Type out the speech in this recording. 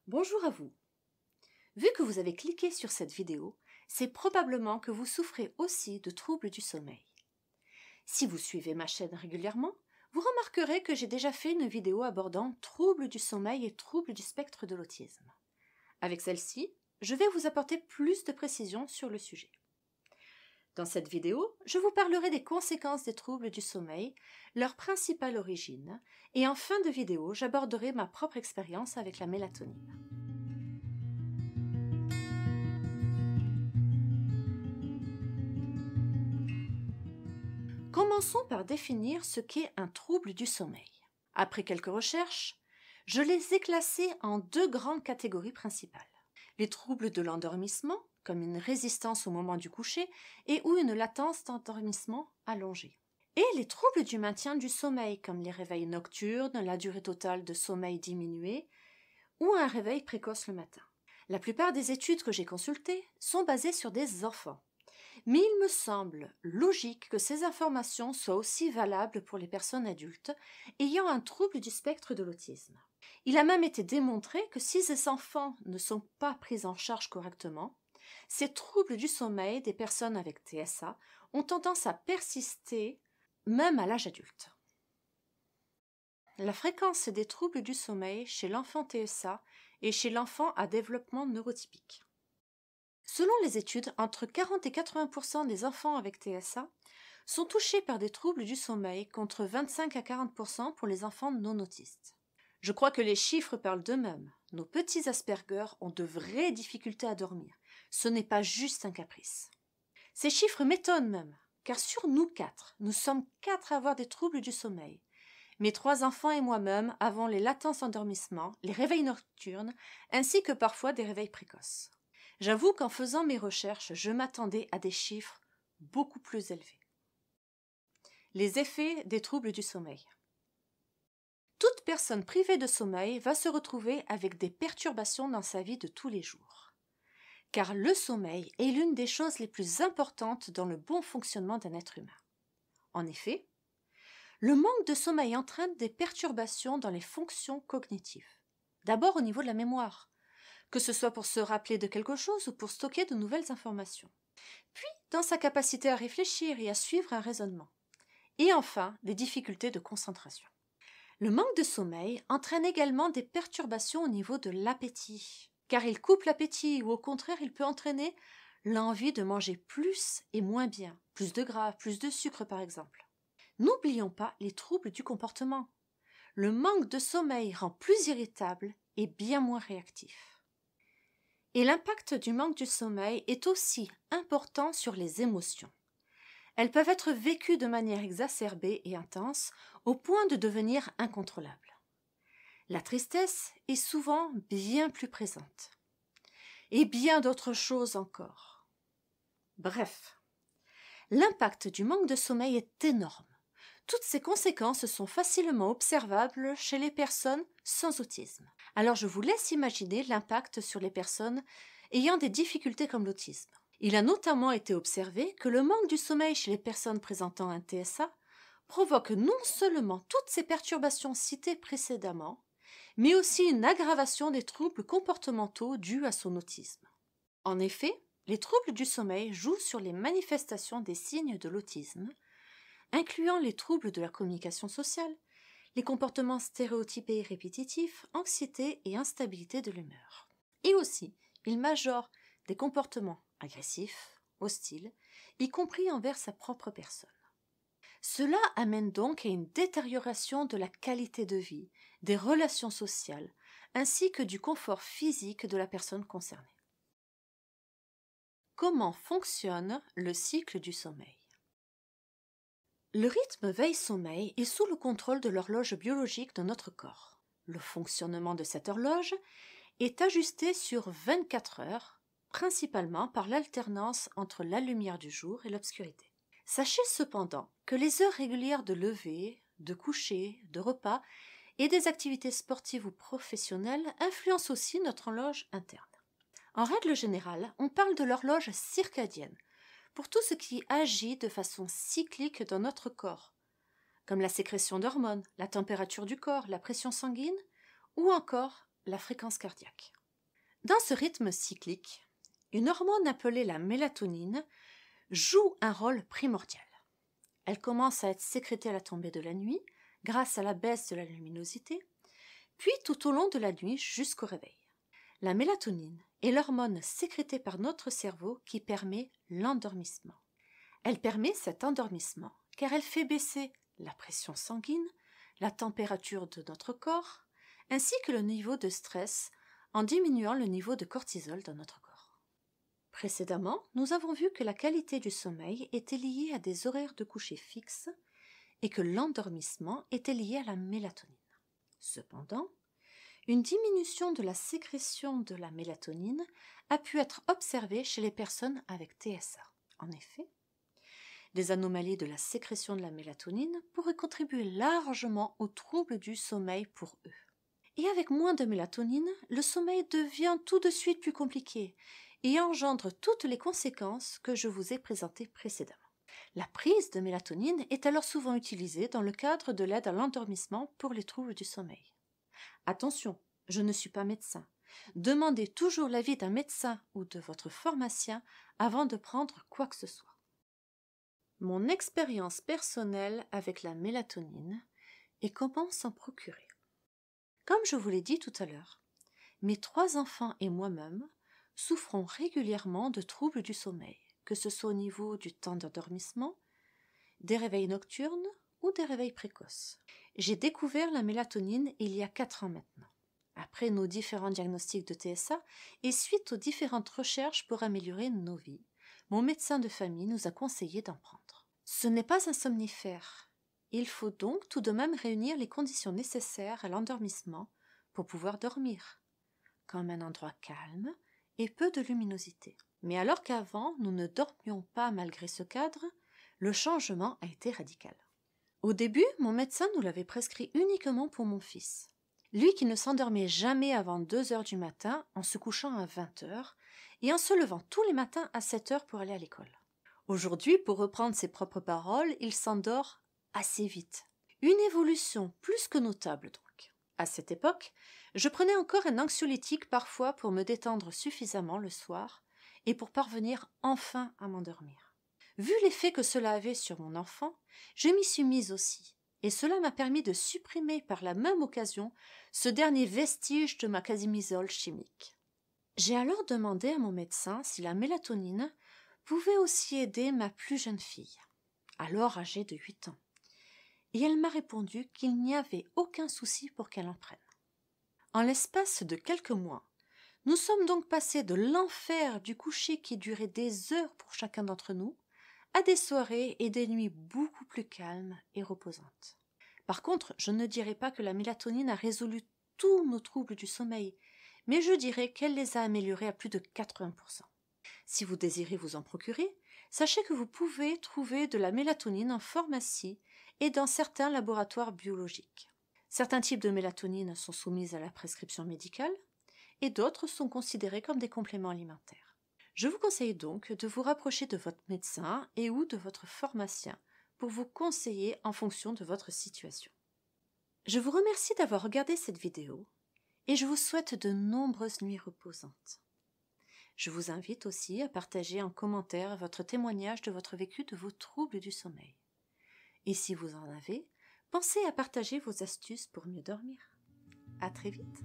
Bonjour à vous. Vu que vous avez cliqué sur cette vidéo, c'est probablement que vous souffrez aussi de troubles du sommeil. Si vous suivez ma chaîne régulièrement, vous remarquerez que j'ai déjà fait une vidéo abordant troubles du sommeil et troubles du spectre de l'autisme. Avec celle-ci, je vais vous apporter plus de précisions sur le sujet. Dans cette vidéo, je vous parlerai des conséquences des troubles du sommeil, leur principale origine, et en fin de vidéo, j'aborderai ma propre expérience avec la mélatonine. Commençons par définir ce qu'est un trouble du sommeil. Après quelques recherches, je les ai classés en deux grandes catégories principales. Les troubles de l'endormissement, comme une résistance au moment du coucher et ou une latence d'endormissement allongée. Et les troubles du maintien du sommeil, comme les réveils nocturnes, la durée totale de sommeil diminuée ou un réveil précoce le matin. La plupart des études que j'ai consultées sont basées sur des enfants. Mais il me semble logique que ces informations soient aussi valables pour les personnes adultes ayant un trouble du spectre de l'autisme. Il a même été démontré que si ces enfants ne sont pas pris en charge correctement, ces troubles du sommeil des personnes avec TSA ont tendance à persister même à l'âge adulte. La fréquence des troubles du sommeil chez l'enfant TSA et chez l'enfant à développement neurotypique. Selon les études, entre 40 et 80% des enfants avec TSA sont touchés par des troubles du sommeil contre 25 à 40% pour les enfants non autistes. Je crois que les chiffres parlent d'eux-mêmes. Nos petits Asperger ont de vraies difficultés à dormir. Ce n'est pas juste un caprice. Ces chiffres m'étonnent même, car sur nous quatre, nous sommes 4 à avoir des troubles du sommeil. Mes 3 enfants et moi-même avons les latences endormissement, les réveils nocturnes, ainsi que parfois des réveils précoces. J'avoue qu'en faisant mes recherches, je m'attendais à des chiffres beaucoup plus élevés. Les effets des troubles du sommeil. Toute personne privée de sommeil va se retrouver avec des perturbations dans sa vie de tous les jours. Car le sommeil est l'une des choses les plus importantes dans le bon fonctionnement d'un être humain. En effet, le manque de sommeil entraîne des perturbations dans les fonctions cognitives. D'abord au niveau de la mémoire, que ce soit pour se rappeler de quelque chose ou pour stocker de nouvelles informations. Puis dans sa capacité à réfléchir et à suivre un raisonnement. Et enfin, des difficultés de concentration. Le manque de sommeil entraîne également des perturbations au niveau de l'appétit, car il coupe l'appétit ou au contraire il peut entraîner l'envie de manger plus et moins bien, plus de gras, plus de sucre par exemple. N'oublions pas les troubles du comportement. Le manque de sommeil rend plus irritable et bien moins réactif. Et l'impact du manque du sommeil est aussi important sur les émotions. Elles peuvent être vécues de manière exacerbée et intense au point de devenir incontrôlables. La tristesse est souvent bien plus présente. Et bien d'autres choses encore. Bref, l'impact du manque de sommeil est énorme. Toutes ces conséquences sont facilement observables chez les personnes sans autisme. Alors je vous laisse imaginer l'impact sur les personnes ayant des difficultés comme l'autisme. Il a notamment été observé que le manque du sommeil chez les personnes présentant un TSA provoque non seulement toutes ces perturbations citées précédemment, mais aussi une aggravation des troubles comportementaux dus à son autisme. En effet, les troubles du sommeil jouent sur les manifestations des signes de l'autisme, incluant les troubles de la communication sociale, les comportements stéréotypés et répétitifs, anxiété et instabilité de l'humeur. Et aussi, il majore des comportements agressifs, hostiles, y compris envers sa propre personne. Cela amène donc à une détérioration de la qualité de vie, des relations sociales, ainsi que du confort physique de la personne concernée. Comment fonctionne le cycle du sommeil ? Le rythme veille-sommeil est sous le contrôle de l'horloge biologique de notre corps. Le fonctionnement de cette horloge est ajusté sur 24 heures, principalement par l'alternance entre la lumière du jour et l'obscurité. Sachez cependant que les heures régulières de lever, de coucher, de repas et des activités sportives ou professionnelles influencent aussi notre horloge interne. En règle générale, on parle de l'horloge circadienne pour tout ce qui agit de façon cyclique dans notre corps, comme la sécrétion d'hormones, la température du corps, la pression sanguine ou encore la fréquence cardiaque. Dans ce rythme cyclique, une hormone appelée la mélatonine joue un rôle primordial. Elle commence à être sécrétée à la tombée de la nuit grâce à la baisse de la luminosité, puis tout au long de la nuit jusqu'au réveil. La mélatonine est l'hormone sécrétée par notre cerveau qui permet l'endormissement. Elle permet cet endormissement car elle fait baisser la pression sanguine, la température de notre corps, ainsi que le niveau de stress en diminuant le niveau de cortisol dans notre corps. Précédemment, nous avons vu que la qualité du sommeil était liée à des horaires de coucher fixes et que l'endormissement était lié à la mélatonine. Cependant, une diminution de la sécrétion de la mélatonine a pu être observée chez les personnes avec TSA. En effet, des anomalies de la sécrétion de la mélatonine pourraient contribuer largement aux troubles du sommeil pour eux. Et avec moins de mélatonine, le sommeil devient tout de suite plus compliqué et engendre toutes les conséquences que je vous ai présentées précédemment. La prise de mélatonine est alors souvent utilisée dans le cadre de l'aide à l'endormissement pour les troubles du sommeil. Attention, je ne suis pas médecin. Demandez toujours l'avis d'un médecin ou de votre pharmacien avant de prendre quoi que ce soit. Mon expérience personnelle avec la mélatonine et comment s'en procurer. Comme je vous l'ai dit tout à l'heure, mes 3 enfants et moi-même souffrons régulièrement de troubles du sommeil, que ce soit au niveau du temps d'endormissement, des réveils nocturnes ou des réveils précoces. J'ai découvert la mélatonine il y a 4 ans maintenant, après nos différents diagnostics de TSA et suite aux différentes recherches pour améliorer nos vies. Mon médecin de famille nous a conseillé d'en prendre. Ce n'est pas un somnifère. Il faut donc tout de même réunir les conditions nécessaires à l'endormissement pour pouvoir dormir, comme un endroit calme et peu de luminosité. Mais alors qu'avant nous ne dormions pas malgré ce cadre, le changement a été radical. Au début, mon médecin nous l'avait prescrit uniquement pour mon fils. Lui qui ne s'endormait jamais avant 2 heures du matin en se couchant à 20 heures et en se levant tous les matins à 7 heures pour aller à l'école. Aujourd'hui, pour reprendre ses propres paroles, il s'endort assez vite. Une évolution plus que notable donc. À cette époque, je prenais encore un anxiolytique parfois pour me détendre suffisamment le soir et pour parvenir enfin à m'endormir. Vu l'effet que cela avait sur mon enfant, je m'y suis mise aussi, et cela m'a permis de supprimer par la même occasion ce dernier vestige de ma quasimisole chimique. J'ai alors demandé à mon médecin si la mélatonine pouvait aussi aider ma plus jeune fille, alors âgée de 8 ans, et elle m'a répondu qu'il n'y avait aucun souci pour qu'elle en prenne. En l'espace de quelques mois, nous sommes donc passés de l'enfer du coucher qui durait des heures pour chacun d'entre nous à des soirées et des nuits beaucoup plus calmes et reposantes. Par contre, je ne dirais pas que la mélatonine a résolu tous nos troubles du sommeil, mais je dirais qu'elle les a améliorés à plus de 80%. Si vous désirez vous en procurer, sachez que vous pouvez trouver de la mélatonine en pharmacie et dans certains laboratoires biologiques. Certains types de mélatonine sont soumis à la prescription médicale et d'autres sont considérés comme des compléments alimentaires. Je vous conseille donc de vous rapprocher de votre médecin et ou de votre pharmacien pour vous conseiller en fonction de votre situation. Je vous remercie d'avoir regardé cette vidéo et je vous souhaite de nombreuses nuits reposantes. Je vous invite aussi à partager en commentaire votre témoignage de votre vécu de vos troubles du sommeil. Et si vous en avez, pensez à partager vos astuces pour mieux dormir. À très vite!